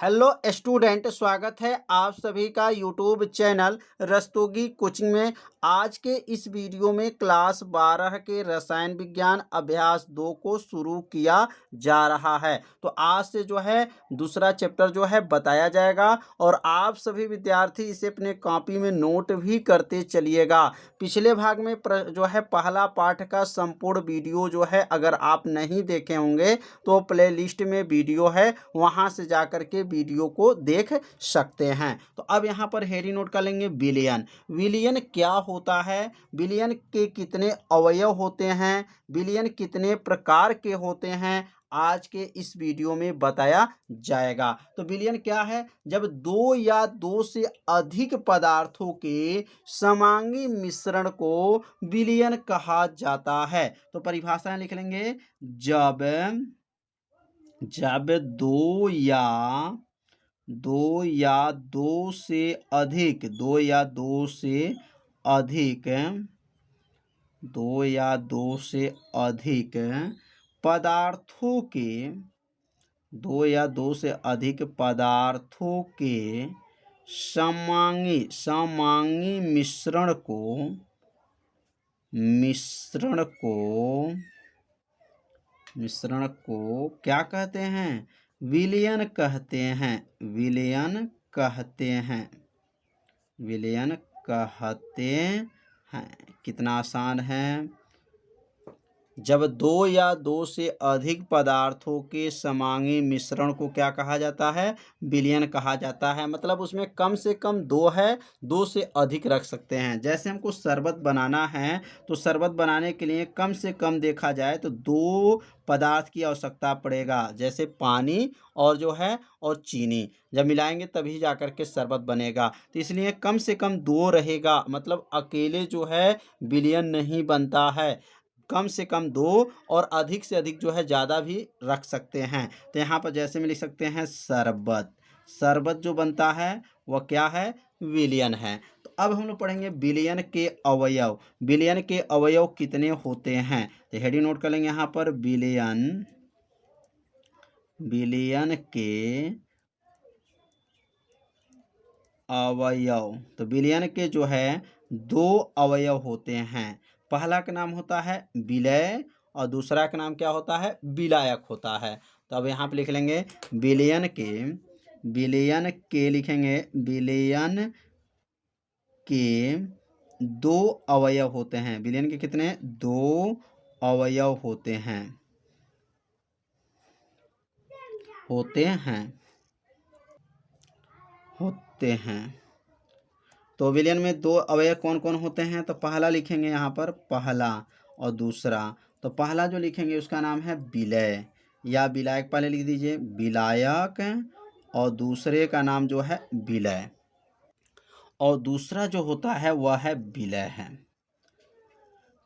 Hello student, स्वागत है आप सभी का यूट्यूब चैनल रस्तोगी कोचिंग में। आज के इस वीडियो में क्लास 12 के रसायन विज्ञान अभ्यास 2 को शुरू किया जा रहा है। तो आज से जो है दूसरा चैप्टर जो है बताया जाएगा और आप सभी विद्यार्थी इसे अपने कॉपी में नोट भी करते चलिएगा। पिछले भाग में जो है पहला पाठ का संपूर्ण वीडियो जो है अगर आप नहीं देखे होंगे तो प्लेलिस्ट में वीडियो है, वहां से जाकर के वीडियो को देख सकते हैं। तो अब यहाँ पर हेडिंग नोट कर लेंगे विलयन। विलयन क्या होता है, विलयन के कितने अवयव होते हैं, विलयन कितने प्रकार के होते हैं, आज के इस वीडियो में बताया जाएगा। तो विलयन क्या है, जब दो या दो से अधिक पदार्थों के समांगी मिश्रण को विलयन कहा जाता है। तो परिभाषा लिख लेंगे, जब जब दो या दो से अधिक पदार्थों के समांगी मिश्रण को क्या कहते हैं, विलयन कहते हैं। कितना आसान है। जब दो या दो से अधिक पदार्थों के समांगी मिश्रण को क्या कहा जाता है, विलयन कहा जाता है। मतलब उसमें कम से कम दो है, दो से अधिक रख सकते हैं। जैसे हमको शरबत बनाना है तो शरबत बनाने के लिए कम से कम देखा जाए तो दो पदार्थ की आवश्यकता पड़ेगा, जैसे पानी और जो है और चीनी। जब मिलाएंगे तभी जाकर के शरबत बनेगा। तो इसलिए कम से कम दो रहेगा, मतलब अकेले जो है विलयन नहीं बनता है। कम से कम दो और अधिक से अधिक जो है ज़्यादा भी रख सकते हैं। तो यहाँ पर जैसे में लिख सकते हैं शरबत जो बनता है वह क्या है, विलयन है। तो अब हम लोग पढ़ेंगे विलयन के अवयव। विलयन के अवयव कितने होते हैं, तो हेडिंग नोट कर लेंगे यहाँ पर, विलयन के अवयव। तो विलयन के जो है दो अवयव होते हैं। पहला का नाम होता है विलय और दूसरा का नाम क्या होता है, विलायक होता है। तो अब यहाँ पे लिख लेंगे विलयन के लिखेंगे, विलयन के दो अवयव होते हैं। विलयन के कितने, दो अवयव होते हैं। तो विलयन में दो अवयव कौन कौन होते हैं, तो पहला लिखेंगे यहाँ पर, पहला और दूसरा। तो पहला जो लिखेंगे उसका नाम है विलय या विलायक, पहले लिख दीजिए विलायक, और दूसरे का नाम जो है विलय, और दूसरा जो होता है वह है विलय है।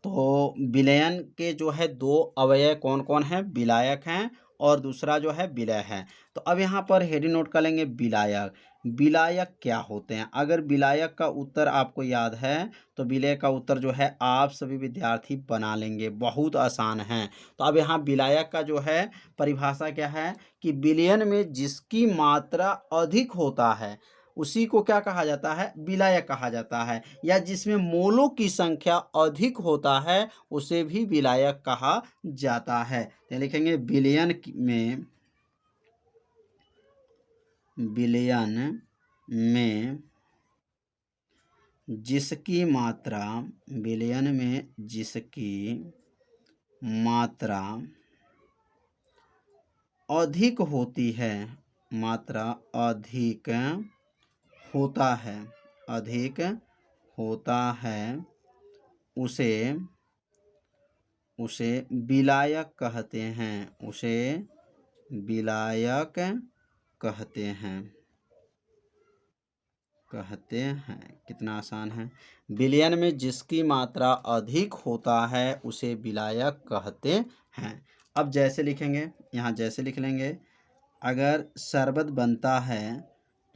तो विलयन के जो है दो अवयव कौन कौन है, विलायक हैं और दूसरा जो है विलय है। तो अब यहाँ पर हेडिंग नोट कर लेंगे विलायक। विलायक क्या होते हैं, अगर विलायक का उत्तर आपको याद है तो विलय का उत्तर जो है आप सभी विद्यार्थी बना लेंगे, बहुत आसान है। तो अब यहाँ विलायक का जो है परिभाषा क्या है कि विलयन में जिसकी मात्रा अधिक होता है उसी को क्या कहा जाता है, विलायक कहा जाता है। या जिसमें मोलों की संख्या अधिक होता है उसे भी विलायक कहा जाता है। तो लिखेंगे विलयन में जिसकी मात्रा अधिक होती है, अधिक होता है उसे विलायक कहते हैं। कितना आसान है। विलयन में जिसकी मात्रा अधिक होता है उसे विलायक कहते हैं। अब जैसे लिखेंगे, यहाँ जैसे लिख लेंगे, अगर शरबत बनता है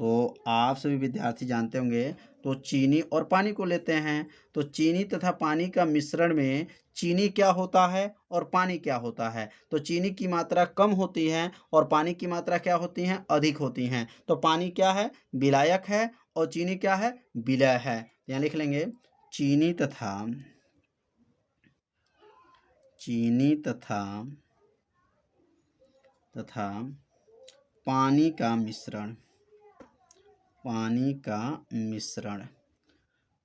तो आप सभी विद्यार्थी जानते होंगे, तो चीनी और पानी को लेते हैं। तो चीनी तथा पानी का मिश्रण में चीनी क्या होता है और पानी क्या होता है? तो चीनी की मात्रा कम होती है और पानी की मात्रा क्या होती है? अधिक होती हैं। तो पानी क्या है? विलायक है और चीनी क्या है? विलय है। यहाँ लिख लेंगे चीनी तथा पानी का मिश्रण।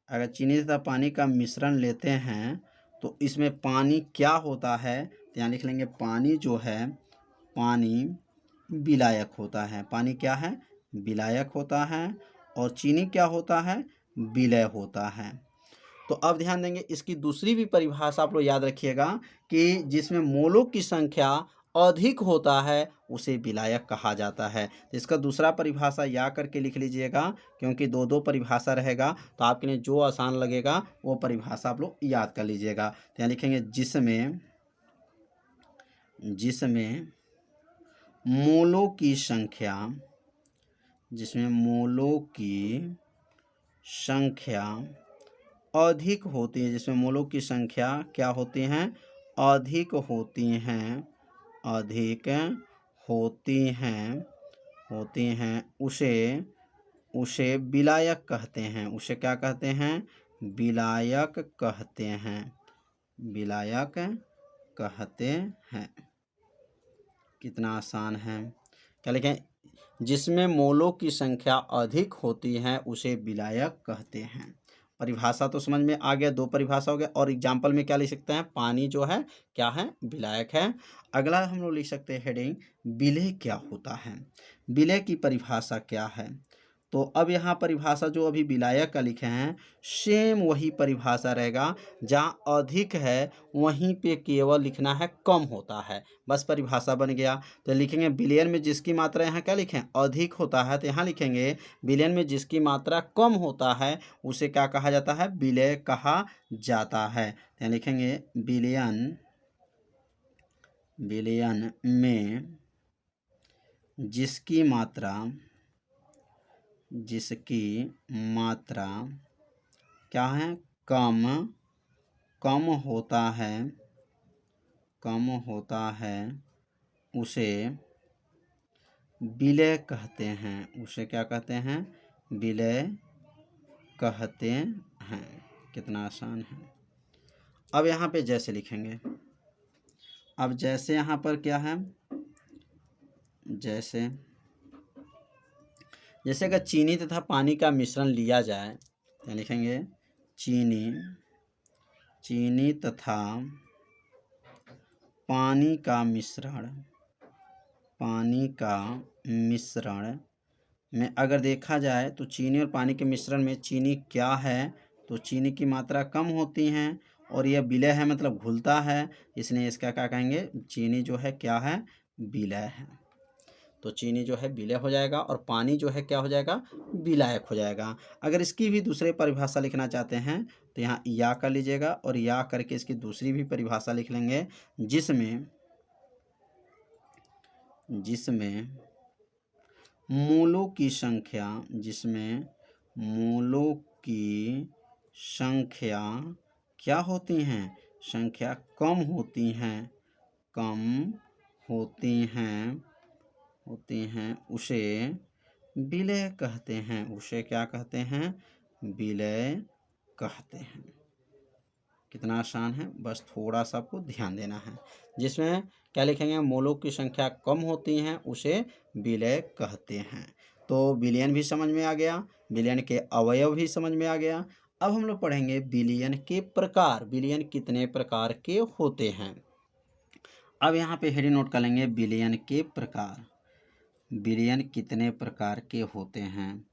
अगर चीनी तथा पानी का मिश्रण लेते हैं तो इसमें पानी क्या होता है? तो यहाँ लिख लेंगे पानी जो है, पानी विलायक होता है। पानी क्या है? विलायक होता है। और चीनी क्या होता है? विलय होता है। तो अब ध्यान देंगे, इसकी दूसरी भी परिभाषा आप लोग याद रखिएगा कि जिसमें मोलों की संख्या अधिक होता है उसे विलायक कहा जाता है। तो इसका दूसरा परिभाषा या करके लिख लीजिएगा, क्योंकि दो परिभाषा रहेगा, तो आपके लिए जो आसान लगेगा वो परिभाषा आप लोग याद कर लीजिएगा। तो यहाँ लिखेंगे जिसमें मोलों की संख्या अधिक होती है, जिसमें मोलों की संख्या क्या होती हैं? अधिक होती हैं उसे विलायक कहते हैं। उसे क्या कहते हैं? विलायक कहते हैं। कितना आसान है। क्या लिखें? जिसमें मोलों की संख्या अधिक होती है उसे विलायक कहते हैं। परिभाषा तो समझ में आ गया, दो परिभाषा हो गया। और एग्जाम्पल में क्या लिख सकते हैं? पानी जो है क्या है? विलायक है। अगला हम लोग लिख सकते हैं हेडिंग, विलय क्या होता है? विलय की परिभाषा क्या है? तो अब यहाँ परिभाषा जो अभी विलायक का लिखे हैं सेम वही परिभाषा रहेगा। जहाँ अधिक है वहीं पे केवल लिखना है कम होता है, बस परिभाषा बन गया। तो लिखेंगे विलयन में जिसकी मात्रा, यहाँ क्या लिखें? अधिक होता है, तो यहाँ लिखेंगे विलयन में जिसकी मात्रा कम होता है उसे क्या कहा जाता है? विलय कहा जाता है। तो यहाँ लिखेंगे विलयन में जिसकी मात्रा क्या है? कम होता है उसे विलय कहते हैं। उसे क्या कहते हैं? विलय कहते हैं। कितना आसान है। अब यहाँ पे जैसे लिखेंगे। अब जैसे यहाँ पर क्या है? जैसे अगर चीनी तथा पानी का मिश्रण लिया जाए तो लिखेंगे चीनी तथा पानी का मिश्रण में अगर देखा जाए तो चीनी और पानी के मिश्रण में चीनी क्या है? तो चीनी की मात्रा कम होती है और यह विलय है, मतलब घुलता है, इसलिए इसका क्या कहेंगे? चीनी जो है क्या है? विलय है। तो चीनी जो है विलय हो जाएगा और पानी जो है क्या हो जाएगा? विलायक हो जाएगा। अगर इसकी भी दूसरी परिभाषा लिखना चाहते हैं तो यहाँ या कर लीजिएगा और या करके इसकी दूसरी भी परिभाषा लिख लेंगे, जिसमें मोलों की संख्या क्या होती हैं? संख्या कम होती हैं उसे विलय कहते हैं। उसे क्या कहते हैं? विलय कहते हैं। कितना आसान है, बस थोड़ा सा आपको ध्यान देना है। जिसमें क्या लिखेंगे? मोलों की संख्या कम होती हैं उसे विलय कहते हैं। तो विलयन भी समझ में आ गया, विलयन के अवयव भी समझ में आ गया। अब हम लोग पढ़ेंगे विलयन के प्रकार। विलयन कितने प्रकार के होते हैं? अब यहाँ पे हेडिंग नोट कर लेंगे, विलयन के प्रकार। विलयन कितने प्रकार के होते हैं?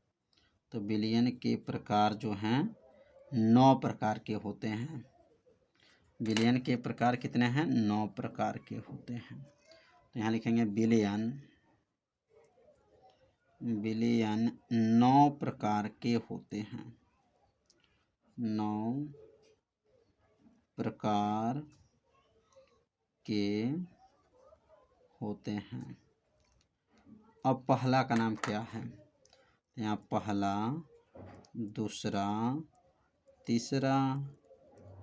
तो विलयन के प्रकार जो हैं 9 प्रकार के होते हैं। विलयन के प्रकार कितने हैं? 9 प्रकार के होते हैं। तो यहाँ लिखेंगे विलयन 9 प्रकार के होते हैं। 9 प्रकार के होते हैं। अब पहला का नाम क्या है? यहाँ पहला, दूसरा, तीसरा,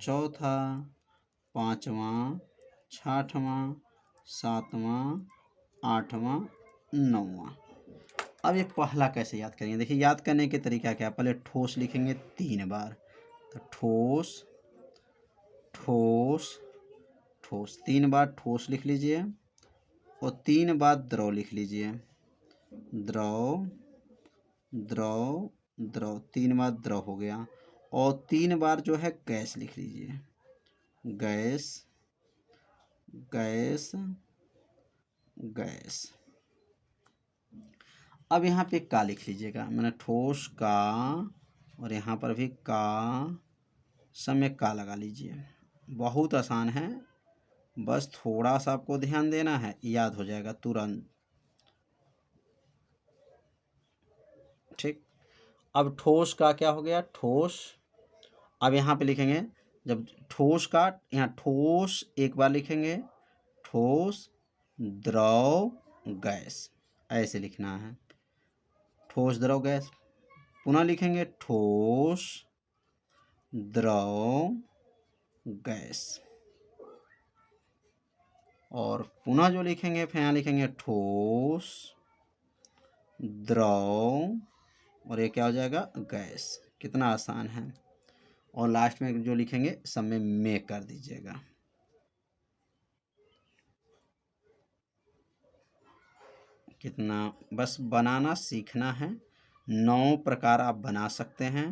चौथा, पाँचवां, छठवां, सातवां, आठवां, नौवां। अब ये पहला कैसे याद करेंगे? देखिए याद करने के तरीका क्या है। पहले ठोस लिखेंगे 3 बार, तो ठोस ठोस ठोस 3 बार ठोस लिख लीजिए और 3 बार द्रव लिख लीजिए। द्रव द्रव द्रव 3 बार द्रव हो गया। और 3 बार जो है गैस लिख लीजिए। Gas gas gas. अब यहाँ पे का लिख लीजिएगा, मैंने ठोस का और यहाँ पर भी का, सब में का लगा लीजिए। बहुत आसान है, बस थोड़ा सा आपको ध्यान देना है, याद हो जाएगा तुरंत। ठीक, अब ठोस का क्या हो गया? ठोस। अब यहाँ पे लिखेंगे, जब ठोस का यहाँ ठोस एक बार लिखेंगे, ठोस द्रव गैस, ऐसे लिखना है। ठोस द्रव गैस। पुनः लिखेंगे ठोस द्रव गैस। और पुनः जो लिखेंगे फिर यहाँ लिखेंगे ठोस द्रव, और ये क्या हो जाएगा? गैस। कितना आसान है। और लास्ट में जो लिखेंगे सब में कर दीजिएगा। कितना, बस बनाना सीखना है। 9 प्रकार आप बना सकते हैं।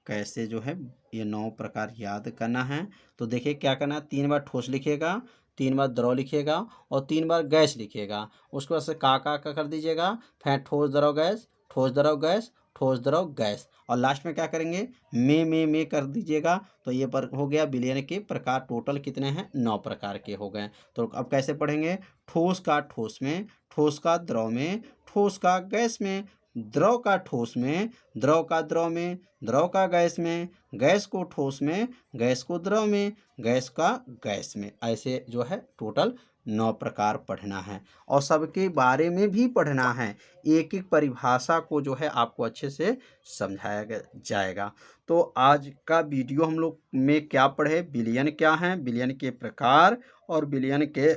कैसे जो है ये 9 प्रकार याद करना है। तो देखिए क्या करना है, 3 बार ठोस लिखिएगा, 3 बार द्रव लिखिएगा और 3 बार गैस लिखिएगा। उसके बाद से का कर दीजिएगा, फिर ठोस द्रव गैस, ठोस द्रव गैस, ठोस द्रव गैस। और लास्ट में क्या करेंगे, में कर दीजिएगा। तो ये पर हो गया विलयन के प्रकार। टोटल कितने हैं? 9 प्रकार के हो गए। तो अब कैसे पढ़ेंगे? ठोस का ठोस में, ठोस का द्रव में, ठोस का गैस में, द्रव का ठोस में, द्रव का द्रव में, द्रव का गैस में, गैस को ठोस में, गैस को द्रव में, गैस का गैस में। ऐसे जो है टोटल 9 प्रकार पढ़ना है और सबके बारे में भी पढ़ना है। एक एक परिभाषा को जो है आपको अच्छे से समझाया जाएगा। तो आज का वीडियो हम लोग में क्या पढ़े, विलयन क्या है, विलयन के प्रकार और विलयन के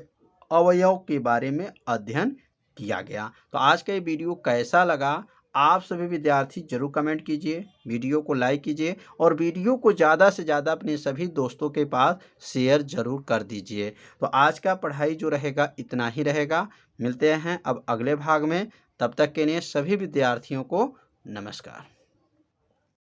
अवयव के बारे में अध्ययन किया गया। तो आज का ये वीडियो कैसा लगा, आप सभी विद्यार्थी जरूर कमेंट कीजिए, वीडियो को लाइक कीजिए और वीडियो को ज़्यादा से ज़्यादा अपने सभी दोस्तों के पास शेयर जरूर कर दीजिए। तो आज का पढ़ाई जो रहेगा इतना ही रहेगा। मिलते हैं अब अगले भाग में। तब तक के लिए सभी विद्यार्थियों को नमस्कार।